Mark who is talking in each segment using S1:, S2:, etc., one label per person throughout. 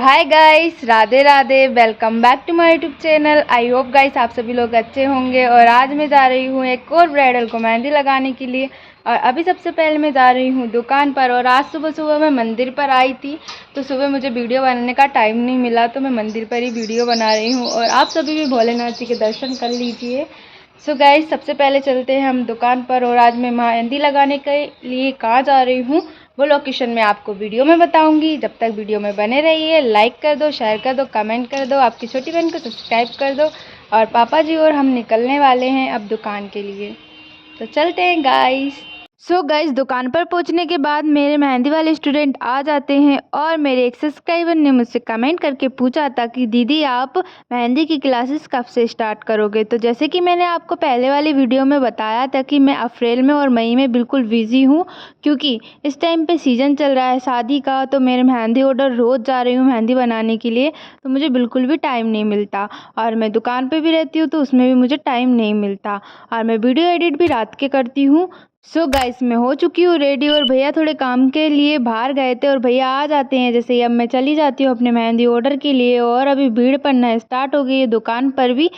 S1: Hi guys, Radhe Radhe. Welcome back to my YouTube channel. I hope guys आप सभी लोग अच्छे होंगे। और आज मैं जा रही हूँ एक और ब्राइडल को मेहंदी लगाने के लिए। और अभी सबसे पहले मैं जा रही हूँ दुकान पर। और आज सुबह सुबह मैं मंदिर पर आई थी, तो सुबह मुझे वीडियो बनाने का टाइम नहीं मिला, तो मैं मंदिर पर ही वीडियो बना रही हूँ। और आप सभी भी भोलेनाथ जी के दर्शन कर लीजिए। सो गाइस, सबसे पहले चलते हैं हम दुकान पर। और आज मैं मेहंदी लगाने के लिए कहाँ जा रही हूँ वो लोकेशन मैं आपको वीडियो में बताऊंगी। जब तक वीडियो में बने रहिए। लाइक कर दो, शेयर कर दो, कमेंट कर दो, आपकी छोटी बहन को सब्सक्राइब कर दो। और पापा जी और हम निकलने वाले हैं अब दुकान के लिए, तो चलते हैं गाइस। सो गाइस, दुकान पर पहुंचने के बाद मेरे मेहंदी वाले स्टूडेंट आ जाते हैं। और मेरे एक सब्सक्राइबर ने मुझसे कमेंट करके पूछा था कि दीदी आप मेहंदी की क्लासेस कब से स्टार्ट करोगे। तो जैसे कि मैंने आपको पहले वाली वीडियो में बताया था कि मैं अप्रैल में और मई में बिल्कुल बिजी हूँ, क्योंकि इस टाइम पे सीज़न चल रहा है शादी का। तो मेरे मेहंदी ऑर्डर रोज़ जा रही हूँ मेहंदी बनाने के लिए, तो मुझे बिल्कुल भी टाइम नहीं मिलता। और मैं दुकान पर भी रहती हूँ, तो उसमें भी मुझे टाइम नहीं मिलता। और मैं वीडियो एडिट भी रात के करती हूँ। सो गाइस, मैं हो चुकी हूँ रेडी। और भैया थोड़े काम के लिए बाहर गए थे, और भैया आ जाते हैं जैसे ही। अब मैं चली जाती हूँ अपने मेहंदी ऑर्डर के लिए। और अभी भीड़ पड़ना स्टार्ट हो गई है दुकान पर भी।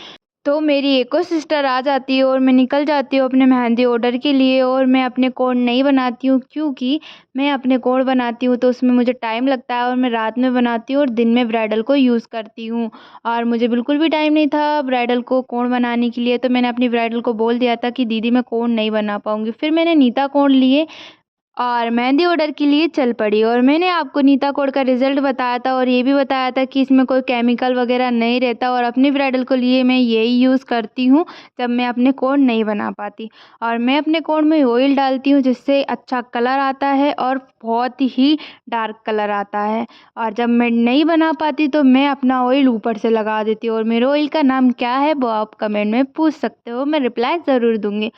S1: तो मेरी एक और सिस्टर आ जाती है और मैं निकल जाती हूँ अपने मेहंदी ऑर्डर के लिए। और मैं अपने कोड नहीं बनाती हूँ, क्योंकि मैं अपने कोड बनाती हूँ तो उसमें मुझे टाइम लगता है। और मैं रात में बनाती हूँ और दिन में ब्राइडल को यूज़ करती हूँ। और मुझे बिल्कुल भी टाइम नहीं था ब्राइडल को कोड बनाने के लिए, तो मैंने अपनी ब्राइडल को बोल दिया था कि दीदी मैं कोड नहीं बना पाऊँगी। फिर मैंने नीता कोड लिए और मेहंदी ऑर्डर के लिए चल पड़ी। और मैंने आपको नीता कोड का रिज़ल्ट बताया था, और ये भी बताया था कि इसमें कोई केमिकल वगैरह नहीं रहता। और अपनी ब्राइडल को लिए मैं यही यूज़ करती हूँ जब मैं अपने कोड नहीं बना पाती। और मैं अपने कोड में ऑयल डालती हूँ जिससे अच्छा कलर आता है और बहुत ही डार्क कलर आता है। और जब मैं नहीं बना पाती तो मैं अपना ऑयल ऊपर से लगा देती हूँ। और मेरे ऑयल का नाम क्या है वो आप कमेंट में पूछ सकते हो, मैं रिप्लाई ज़रूर दूँगी।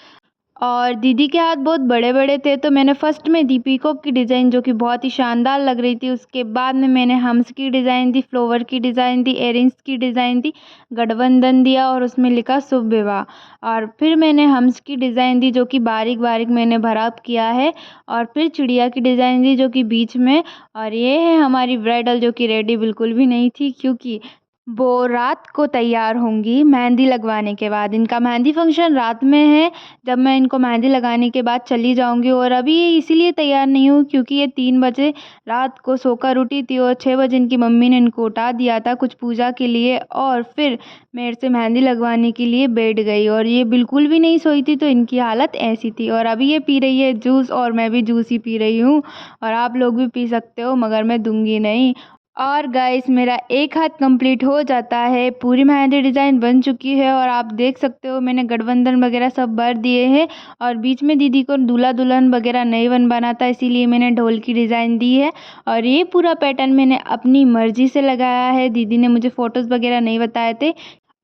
S1: और दीदी के हाथ बहुत बड़े बड़े थे, तो मैंने फर्स्ट में दी पीकॉक की डिज़ाइन, जो कि बहुत ही शानदार लग रही थी। उसके बाद में मैंने हम्स की डिज़ाइन दी, फ्लावर की डिज़ाइन दी, एयरिंग्स की डिज़ाइन दी, गठबंधन दिया और उसमें लिखा शुभ विवाह। और फिर मैंने हम्स की डिज़ाइन दी जो कि बारीक बारीक मैंने भराव किया है। और फिर चिड़िया की डिज़ाइन दी जो कि बीच में। और ये है हमारी ब्राइडल, जो कि रेडी बिल्कुल भी नहीं थी, क्योंकि वो रात को तैयार होंगी मेहंदी लगवाने के बाद। इनका मेहंदी फंक्शन रात में है, जब मैं इनको मेहंदी लगाने के बाद चली जाऊंगी। और अभी ये इसीलिए तैयार नहीं हूँ क्योंकि ये 3 बजे रात को सोकर उठी थी, और 6 बजे इनकी मम्मी ने इनको उठा दिया था कुछ पूजा के लिए। और फिर मेरे से मेहंदी लगवाने के लिए बैठ गई, और ये बिल्कुल भी नहीं सोई थी, तो इनकी हालत ऐसी थी। और अभी ये पी रही है जूस, और मैं भी जूस ही पी रही हूँ। और आप लोग भी पी सकते हो, मगर मैं दूंगी नहीं। और गाइस, मेरा एक हाथ कंप्लीट हो जाता है, पूरी मेहंदी डिज़ाइन बन चुकी है। और आप देख सकते हो मैंने गठबंधन वगैरह सब भर दिए हैं। और बीच में दीदी को दूल्हा दुल्हन वगैरह नहीं बनवाना था, इसीलिए मैंने ढोल की डिज़ाइन दी है। और ये पूरा पैटर्न मैंने अपनी मर्ज़ी से लगाया है, दीदी ने मुझे फ़ोटोज़ वगैरह नहीं बताए थे।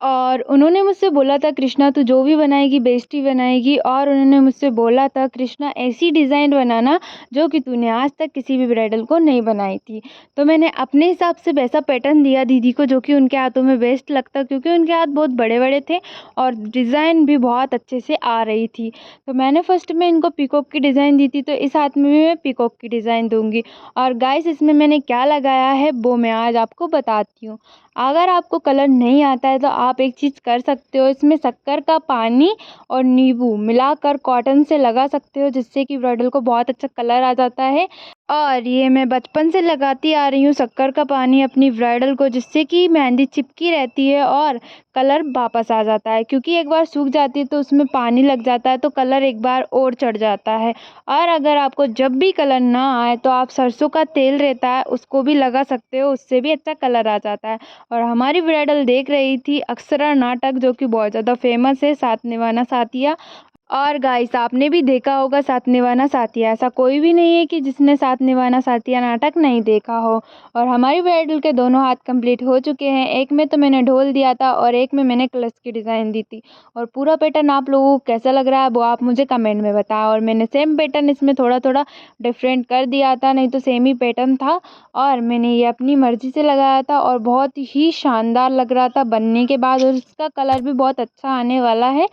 S1: और उन्होंने मुझसे बोला था कृष्णा तू जो भी बनाएगी बेस्ट ही बनाएगी। और उन्होंने मुझसे बोला था कृष्णा ऐसी डिज़ाइन बनाना जो कि तूने आज तक किसी भी ब्राइडल को नहीं बनाई थी। तो मैंने अपने हिसाब से वैसा पैटर्न दिया दीदी को जो कि उनके हाथों में बेस्ट लगता, क्योंकि उनके हाथ बहुत बड़े बड़े थे और डिज़ाइन भी बहुत अच्छे से आ रही थी। तो मैंने फर्स्ट में इनको पीकॉक की डिज़ाइन दी थी, तो इस हाथ में भी मैं पीकॉक की डिज़ाइन दूंगी। और गाइस, इसमें मैंने क्या लगाया है वो मैं आज आपको बताती हूँ। अगर आपको कलर नहीं आता है तो आप एक चीज़ कर सकते हो, इसमें शक्कर का पानी और नींबू मिलाकर कॉटन से लगा सकते हो, जिससे कि ब्राइडल को बहुत अच्छा कलर आ जाता है। और ये मैं बचपन से लगाती आ रही हूँ शक्कर का पानी अपनी ब्राइडल को, जिससे कि मेहंदी चिपकी रहती है और कलर वापस आ जाता है। क्योंकि एक बार सूख जाती है तो उसमें पानी लग जाता है, तो कलर एक बार और चढ़ जाता है। और अगर आपको जब भी कलर ना आए तो आप सरसों का तेल रहता है उसको भी लगा सकते हो, उससे भी अच्छा कलर आ जाता है। और हमारी ब्राइडल देख रही थी अक्षरा नाटक, जो कि बहुत ज़्यादा फेमस है, साथ निभाना साथिया। और गाइस, आपने भी देखा होगा साथ निभाना साथिया, ऐसा कोई भी नहीं है कि जिसने साथ निभाना साथिया नाटक नहीं देखा हो। और हमारी ब्राइडल के दोनों हाथ कंप्लीट हो चुके हैं, एक में तो मैंने ढोल दिया था और एक में मैंने कलश की डिज़ाइन दी थी। और पूरा पैटर्न आप लोगों को कैसा लग रहा है वो आप मुझे कमेंट में बताओ। और मैंने सेम पैटर्न इसमें थोड़ा थोड़ा डिफरेंट कर दिया था, नहीं तो सेम ही पैटर्न था। और मैंने ये अपनी मर्ज़ी से लगाया था और बहुत ही शानदार लग रहा था बनने के बाद, और इसका कलर भी बहुत अच्छा आने वाला है।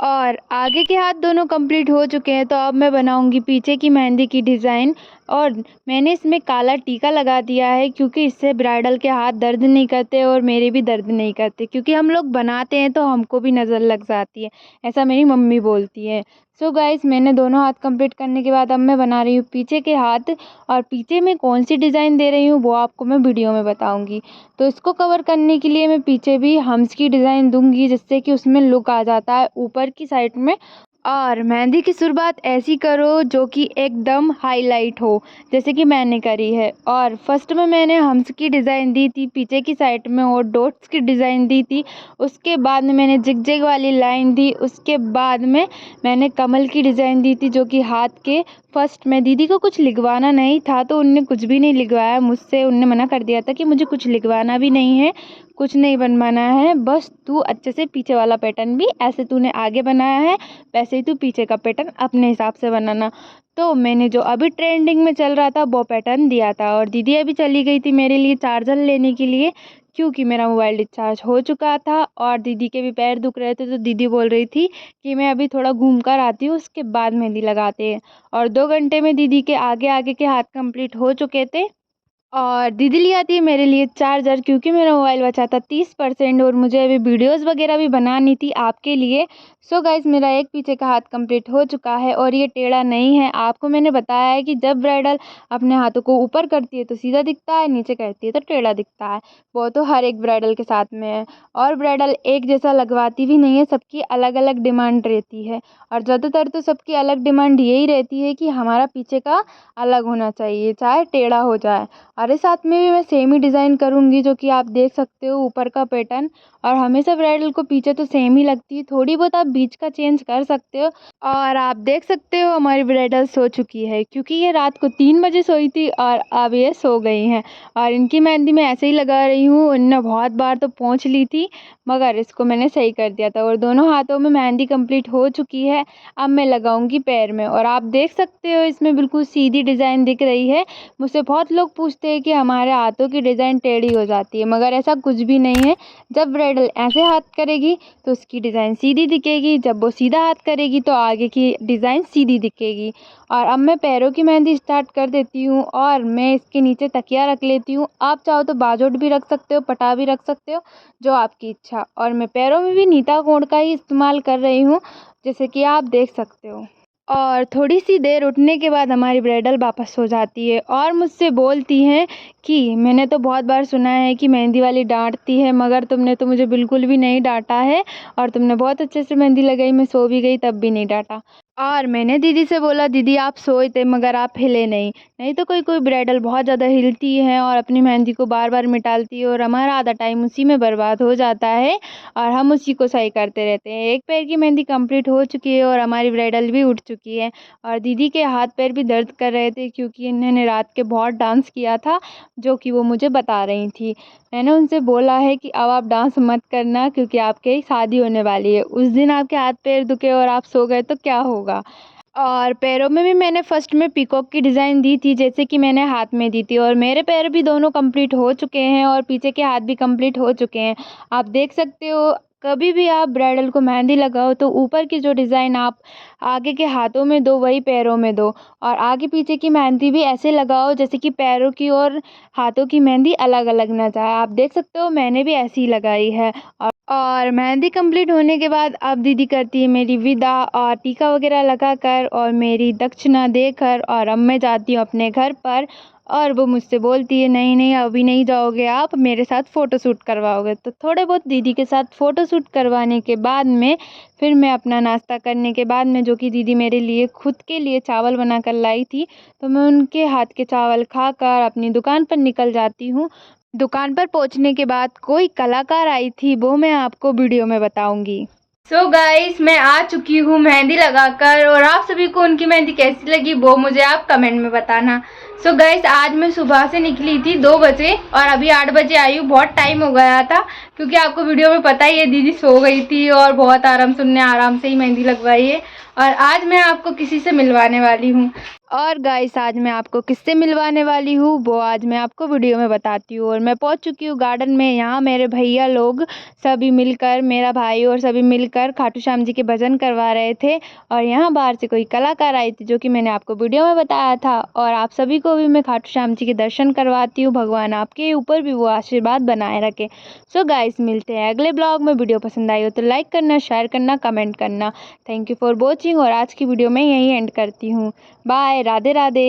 S1: और आगे के हाथ दोनों कंप्लीट हो चुके हैं, तो अब मैं बनाऊंगी पीछे की मेहंदी की डिज़ाइन। और मैंने इसमें काला टीका लगा दिया है क्योंकि इससे ब्राइडल के हाथ दर्द नहीं करते और मेरे भी दर्द नहीं करते, क्योंकि हम लोग बनाते हैं तो हमको भी नज़र लग जाती है, ऐसा मेरी मम्मी बोलती है। सो गाइस, मैंने दोनों हाथ कंप्लीट करने के बाद अब मैं बना रही हूँ पीछे के हाथ, और पीछे में कौन सी डिज़ाइन दे रही हूँ वो आपको मैं वीडियो में बताऊँगी। तो इसको कवर करने के लिए मैं पीछे भी हम्स की डिज़ाइन दूँगी, जिससे कि उसमें लुक आ जाता है ऊपर की साइड में। और मेहंदी की शुरुआत ऐसी करो जो कि एकदम हाईलाइट हो, जैसे कि मैंने करी है। और फर्स्ट में मैंने हम्स की डिज़ाइन दी थी पीछे की साइड में, और डॉट्स की डिज़ाइन दी थी। उसके बाद में मैंने जिगजैग वाली लाइन दी। उसके बाद में मैंने कमल की डिज़ाइन दी थी, जो कि हाथ के फर्स्ट में। दीदी को कुछ लिखवाना नहीं था तो उनने कुछ भी नहीं लिखवाया मुझसे, उनने मना कर दिया था कि मुझे कुछ लिखवाना भी नहीं है, कुछ नहीं बनवाना है, बस तू अच्छे से पीछे वाला पैटर्न भी ऐसे तूने आगे बनाया है वैसे ही तू पीछे का पैटर्न अपने हिसाब से बनाना। तो मैंने जो अभी ट्रेंडिंग में चल रहा था वो पैटर्न दिया था। और दीदी अभी चली गई थी मेरे लिए चार्जर लेने के लिए, क्योंकि मेरा मोबाइल डिस्चार्ज हो चुका था और दीदी के भी पैर दुख रहे थे। तो दीदी बोल रही थी कि मैं अभी थोड़ा घूम कर आती हूँ, उसके बाद मेहंदी लगाते हैं। और 2 घंटे में दीदी के आगे आगे के हाथ कंप्लीट हो चुके थे। और दीदी ले आती है मेरे लिए चार्जर, क्योंकि मेरा मोबाइल बचा था 30% और मुझे अभी वीडियोस वगैरह भी बनानी थी आपके लिए। सो गाइस, मेरा एक पीछे का हाथ कंप्लीट हो चुका है और ये टेढ़ा नहीं है। आपको मैंने बताया है कि जब ब्राइडल अपने हाथों को ऊपर करती है तो सीधा दिखता है, नीचे करती है तो टेढ़ा दिखता है। वो तो हर एक ब्राइडल के साथ में है। और ब्राइडल एक जैसा लगवाती भी नहीं है, सबकी अलग अलग डिमांड रहती है। और ज़्यादातर तो सबकी अलग डिमांड यही रहती है कि हमारा पीछे का अलग होना चाहिए, चाहे टेढ़ा हो जाए। अरे साथ में भी मैं सेम ही डिज़ाइन करूँगी, जो कि आप देख सकते हो ऊपर का पैटर्न। और हमेशा ब्राइडल को पीछे तो सेम ही लगती है, थोड़ी बहुत आप बीच का चेंज कर सकते हो। और आप देख सकते हो हमारी ब्राइडल सो चुकी है, क्योंकि ये रात को 3 बजे सोई थी और अब ये सो गई हैं। और इनकी मेहंदी मैं ऐसे ही लगा रही हूँ, इनने बहुत बार तो पोंछ ली थी, मगर इसको मैंने सही कर दिया था। और दोनों हाथों में मेहंदी कंप्लीट हो चुकी है। अब मैं लगाऊंगी पैर में, और आप देख सकते हो इसमें बिल्कुल सीधी डिज़ाइन दिख रही है। मुझसे बहुत लोग पूछते हैं कि हमारे हाथों की डिज़ाइन टेढ़ी हो जाती है, मगर ऐसा कुछ भी नहीं है। जब ब्राइडल ऐसे हाथ करेगी तो उसकी डिज़ाइन सीधी दिखेगी, जब वो सीधा हाथ करेगी तो आगे की डिज़ाइन सीधी दिखेगी। और अब मैं पैरों की मेहंदी स्टार्ट कर देती हूँ, और मैं इसके नीचे तकिया रख लेती हूँ। आप चाहो तो बाजोट भी रख सकते हो, पटा भी रख सकते हो, जो आपकी इच्छा। और मैं पैरों में भी नीता कोण का ही इस्तेमाल कर रही हूँ, जैसे कि आप देख सकते हो। और थोड़ी सी देर उठने के बाद हमारी ब्राइडल वापस हो जाती है और मुझसे बोलती हैं कि मैंने तो बहुत बार सुना है कि मेहंदी वाली डांटती है, मगर तुमने तो मुझे बिल्कुल भी नहीं डांटा है, और तुमने बहुत अच्छे से मेहंदी लगाई, मैं सो भी गई तब भी नहीं डांटा। और मैंने दीदी से बोला, दीदी आप सोए थे मगर आप हिले नहीं। नहीं तो कोई कोई ब्राइडल बहुत ज़्यादा हिलती है और अपनी मेहंदी को बार बार मिटाती है, और हमारा आधा टाइम उसी में बर्बाद हो जाता है, और हम उसी को सही करते रहते हैं। एक पैर की मेहंदी कंप्लीट हो चुकी है और हमारी ब्राइडल भी उठ चुकी है। और दीदी के हाथ पैर भी दर्द कर रहे थे, क्योंकि इन्होंने रात के बहुत डांस किया था, जो कि वो मुझे बता रही थी। मैंने उनसे बोला है कि अब आप डांस मत करना, क्योंकि आपके शादी होने वाली है, उस दिन आपके हाथ पैर दुखे और आप सो गए तो क्या होगा। और पैरों में भी मैंने फर्स्ट में पीकॉक की डिज़ाइन दी थी, जैसे कि मैंने हाथ में दी थी। और मेरे पैर भी दोनों कंप्लीट हो चुके हैं और पीछे के हाथ भी कंप्लीट हो चुके हैं। आप देख सकते हो, कभी भी आप ब्राइडल को मेहंदी लगाओ तो ऊपर की जो डिज़ाइन आप आगे के हाथों में दो, वही पैरों में दो। और आगे पीछे की मेहंदी भी ऐसे लगाओ जैसे कि पैरों की और हाथों की मेहंदी अलग अलग ना जाए। आप देख सकते हो मैंने भी ऐसी ही लगाई है। और मेहंदी कंप्लीट होने के बाद अब दीदी करती है मेरी विदा, और टीका वगैरह लगाकर और मेरी दक्षिणा देकर, और अब मैं जाती हूँ अपने घर पर। और वो मुझसे बोलती है, नहीं नहीं अभी नहीं जाओगे, आप मेरे साथ फ़ोटो शूट करवाओगे। तो थोड़े बहुत दीदी के साथ फ़ोटो शूट करवाने के बाद में फिर मैं अपना नाश्ता करने के बाद में, जो कि दीदी मेरे लिए खुद के लिए चावल बना कर लाई थी, तो मैं उनके हाथ के चावल खाकर अपनी दुकान पर निकल जाती हूँ। दुकान पर पहुंचने के बाद कोई कलाकार आई थी, वो मैं आपको वीडियो में बताऊंगी। सो गाइस, मैं आ चुकी हूँ मेहंदी लगाकर, और आप सभी को उनकी मेहंदी कैसी लगी वो मुझे आप कमेंट में बताना। सो गाइस, आज मैं सुबह से निकली थी 2 बजे और अभी 8 बजे आई हूँ। बहुत टाइम हो गया था, क्योंकि आपको वीडियो में पता ही है दीदी सो गई थी और बहुत आराम से उनने आराम से ही मेहंदी लगवाई है। और आज मैं आपको किसी से मिलवाने वाली हूँ। और गाइस आज मैं आपको किससे मिलवाने वाली हूँ वो आज मैं आपको वीडियो में बताती हूँ। और मैं पहुँच चुकी हूँ गार्डन में। यहाँ मेरे भैया लोग सभी मिलकर, मेरा भाई और सभी मिलकर खाटू श्याम जी के भजन करवा रहे थे। और यहाँ बाहर से कोई कलाकार आई थी जो कि मैंने आपको वीडियो में बताया था। और आप सभी को भी मैं खाटू श्याम जी के दर्शन करवाती हूँ। भगवान आपके ऊपर भी वो आशीर्वाद बनाए रखे। सो गाइस मिलते हैं अगले ब्लॉग में। वीडियो पसंद आई हो तो लाइक करना, शेयर करना, कमेंट करना। Thank you for watching. और आज की वीडियो मैं यहीं एंड करती हूँ। बाय, राधे राधे।